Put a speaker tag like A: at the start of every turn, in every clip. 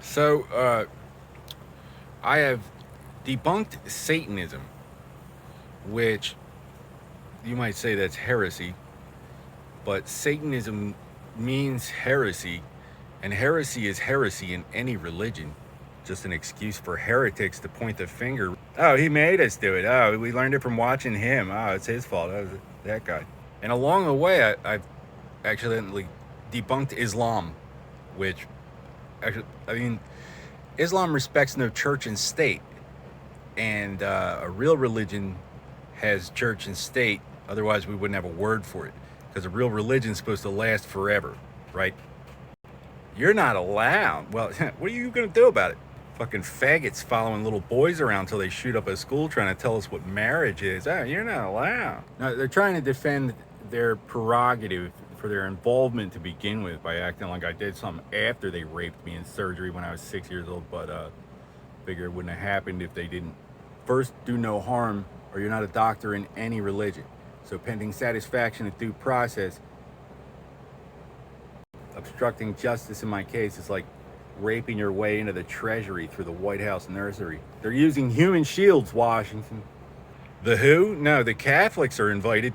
A: So, I have debunked Satanism, which you might say that's heresy, but Satanism means heresy, and heresy is heresy in any religion. Just an excuse for heretics to point the finger. Oh, he made us do it. Oh, we learned it from watching him. Oh, it's his fault. That was that guy. And along the way, I've accidentally debunked Islam, which, actually, I mean, Islam respects no church and state, and a real religion has church and state. Otherwise, we wouldn't have a word for it, because a real religion is supposed to last forever, right? You're not allowed. Well, what are you going to do about it? Fucking faggots following little boys around until they shoot up a school trying to tell us what marriage is. Oh, you're not allowed. No, they're trying to defend their prerogative for their involvement to begin with by acting like I did something after they raped me in surgery when I was 6 years old, but figure it wouldn't have happened if they didn't. First, do no harm, or you're not a doctor in any religion. So pending satisfaction of due process, obstructing justice in my case is like raping your way into the treasury through the White House nursery. They're using human shields, Washington. The who? No, the Catholics are invited.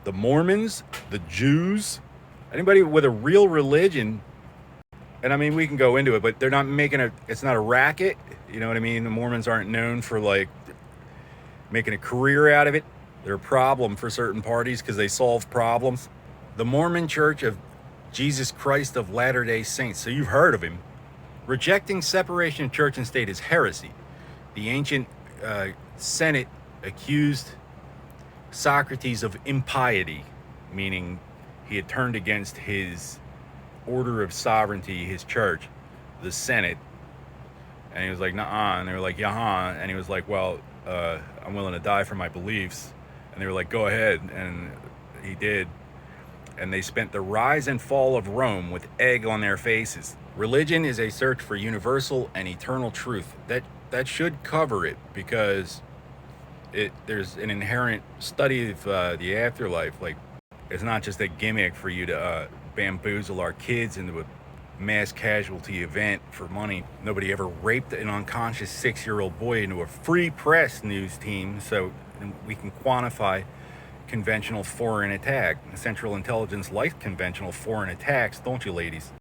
A: The Mormons, the Jews, anybody with a real religion. And I mean, we can go into it, but they're not making it's not a racket. You know what I mean? The Mormons aren't known for like making a career out of it. They're a problem for certain parties because they solve problems. The Mormon Church of Jesus Christ of Latter-day Saints, so you've heard of him. Rejecting separation of church and state is heresy. The ancient Senate accused Socrates of impiety, meaning he had turned against his order of sovereignty, his church, the Senate. And he was like, nuh-uh. And they were like, yah-huh. And he was like, well, I'm willing to die for my beliefs. And they were like, go ahead. And he did. And they spent the rise and fall of Rome with egg on their faces. Religion is a search for universal and eternal truth. That should cover it, because there's an inherent study of the afterlife. Like, it's not just a gimmick for you to bamboozle our kids into a mass casualty event for money. Nobody ever raped an unconscious 6-year-old boy into a free press news team, so we can quantify conventional foreign attack. Central Intelligence likes conventional foreign attacks, don't you, ladies?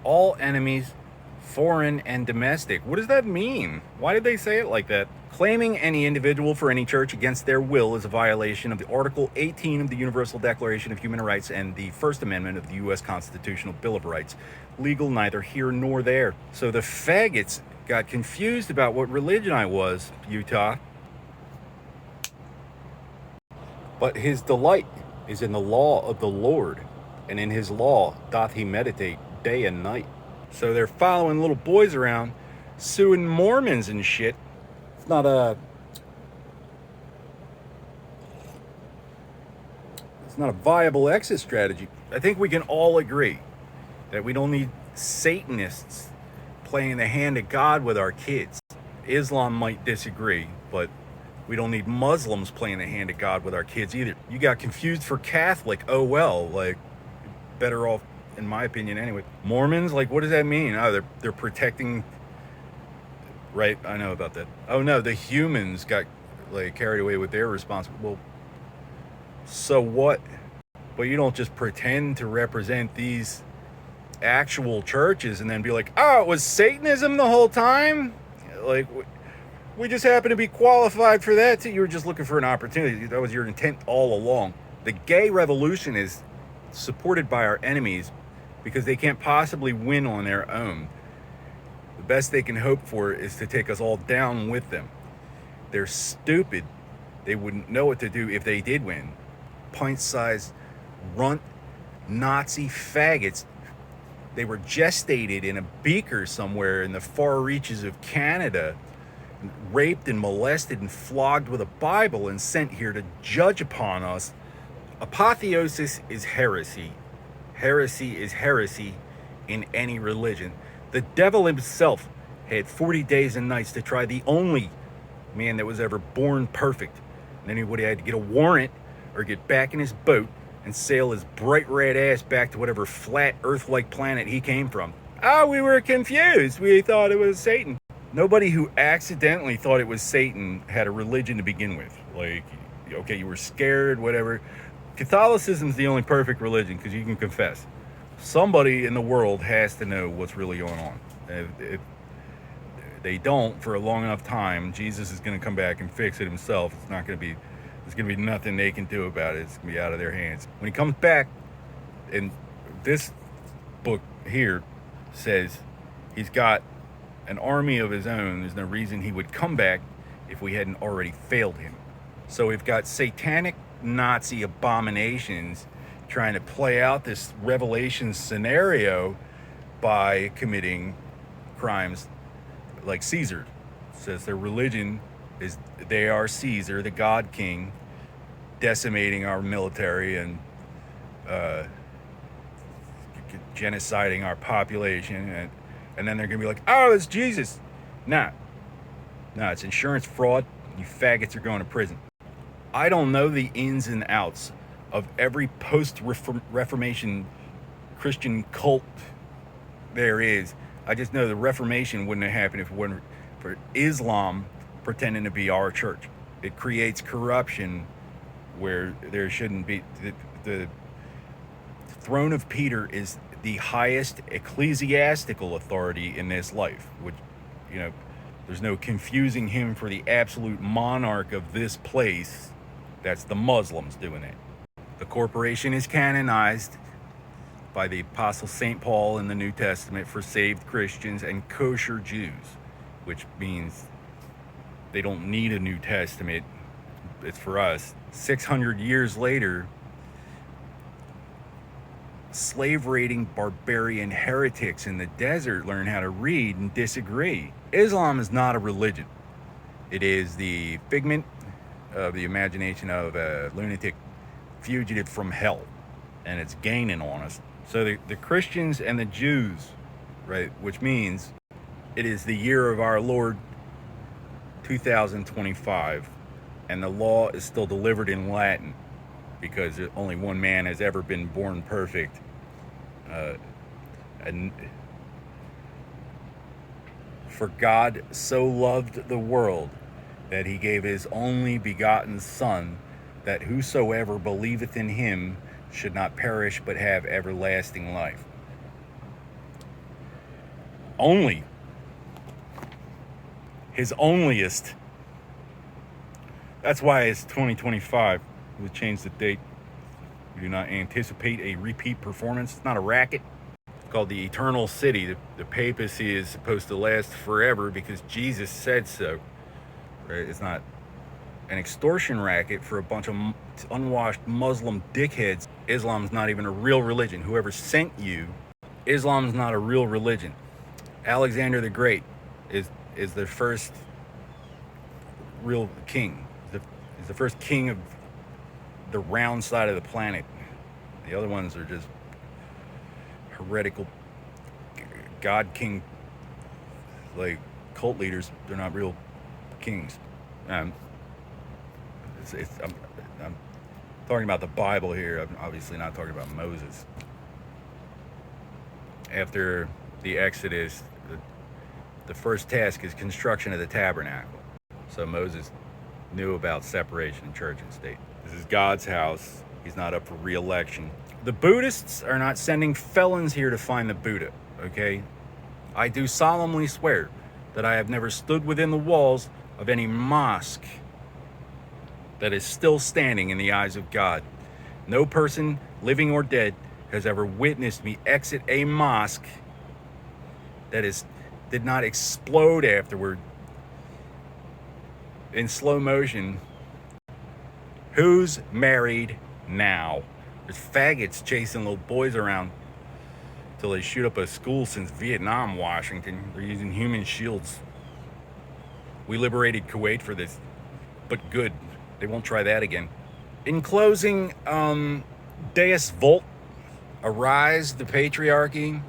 A: All enemies, foreign and domestic. What does that mean? Why did they say it like that? Claiming any individual for any church against their will is a violation of the Article 18 of the Universal Declaration of Human Rights and the First Amendment of the U.S. Constitutional Bill of Rights. Legal neither here nor there. So the faggots got confused about what religion I was, Utah. But his delight is in the law of the Lord, and in his law doth he meditate day and night. So they're following little boys around, suing Mormons and shit. It's not a viable exit strategy. I think we can all agree that we don't need Satanists playing the hand of God with our kids. Islam might disagree, but we don't need Muslims playing the hand of God with our kids either. You got confused for Catholic. Oh, well, like, better off, in my opinion, anyway. Mormons, like, what does that mean? Oh, they're protecting, right? I know about that. Oh, no, the humans got, like, carried away with their responsibility. Well, so what? But you don't just pretend to represent these actual churches and then be like, oh, it was Satanism the whole time? Like, we just happen to be qualified for that too. You were just looking for an opportunity. That was your intent all along. The gay revolution is supported by our enemies because they can't possibly win on their own. The best they can hope for is to take us all down with them. They're stupid. They wouldn't know what to do if they did win. Pint-sized runt Nazi faggots. They were gestated in a beaker somewhere in the far reaches of Canada, raped and molested and flogged with a Bible and sent here to judge upon us. Apotheosis is heresy. Heresy is heresy in any religion. The devil himself had 40 days and nights to try the only man that was ever born perfect. And then he would have had to get a warrant or get back in his boat and sail his bright red ass back to whatever flat Earth-like planet he came from. Oh, we were confused. We thought it was Satan. Nobody who accidentally thought it was Satan had a religion to begin with. Like, okay, you were scared, whatever. Catholicism's the only perfect religion because you can confess. Somebody in the world has to know what's really going on. If they don't for a long enough time, Jesus is going to come back and fix it himself. There's going to be nothing they can do about it. It's going to be out of their hands. When he comes back, and this book here says he's got an army of his own. There's no reason he would come back if we hadn't already failed him. So we've got satanic Nazi abominations trying to play out this Revelation scenario by committing crimes like Caesar. It says their religion is they are Caesar, the God King, decimating our military and genociding our population, and then they're gonna be like, oh, it's Jesus. Nah, it's insurance fraud. You faggots are going to prison. I don't know the ins and outs of every post-Reformation Christian cult there is. I just know the Reformation wouldn't have happened if it wasn't for Islam pretending to be our church. It creates corruption where there shouldn't be. The throne of Peter is the highest ecclesiastical authority in this life, which, there's no confusing him for the absolute monarch of this place. That's the Muslims doing it. The corporation is canonized by the Apostle St. Paul in the New Testament for saved Christians and kosher Jews, which means they don't need a New Testament. It's for us. 600 years later, slave-raiding barbarian heretics in the desert learn how to read and disagree. Islam is not a religion. It is the figment of the imagination of a lunatic fugitive from hell, and it's gaining on us. So the Christians and the Jews, right, which means it is the year of our Lord 2025, and the law is still delivered in Latin because only one man has ever been born perfect. And for God so loved the world that he gave his only begotten Son, that whosoever believeth in him should not perish but have everlasting life. Only. His onlyest. That's why it's 2025. We changed the date. We do not anticipate a repeat performance. It's not a racket. It's called the Eternal City. The papacy is supposed to last forever because Jesus said so. Right? It's not an extortion racket for a bunch of unwashed Muslim dickheads. Islam's not even a real religion. Whoever sent you, Islam's not a real religion. Alexander the Great is the first real king. He's the first king of the round side of the planet. The other ones are just heretical god king, like cult leaders. They're not real kings. I'm talking about the Bible here. I'm obviously not talking about Moses. After the Exodus, the first task is construction of the tabernacle. So Moses knew about separation of church and state. This is God's house. He's not up for re-election. The Buddhists are not sending felons here to find the Buddha, okay? I do solemnly swear that I have never stood within the walls of any mosque that is still standing in the eyes of God. No person, living or dead, has ever witnessed me exit a mosque that did not explode afterward in slow motion. Who's married now? There's faggots chasing little boys around till they shoot up a school since Vietnam, Washington. They're using human shields. We liberated Kuwait for this, but good. They won't try that again. In closing, Deus Volt, arise the patriarchy.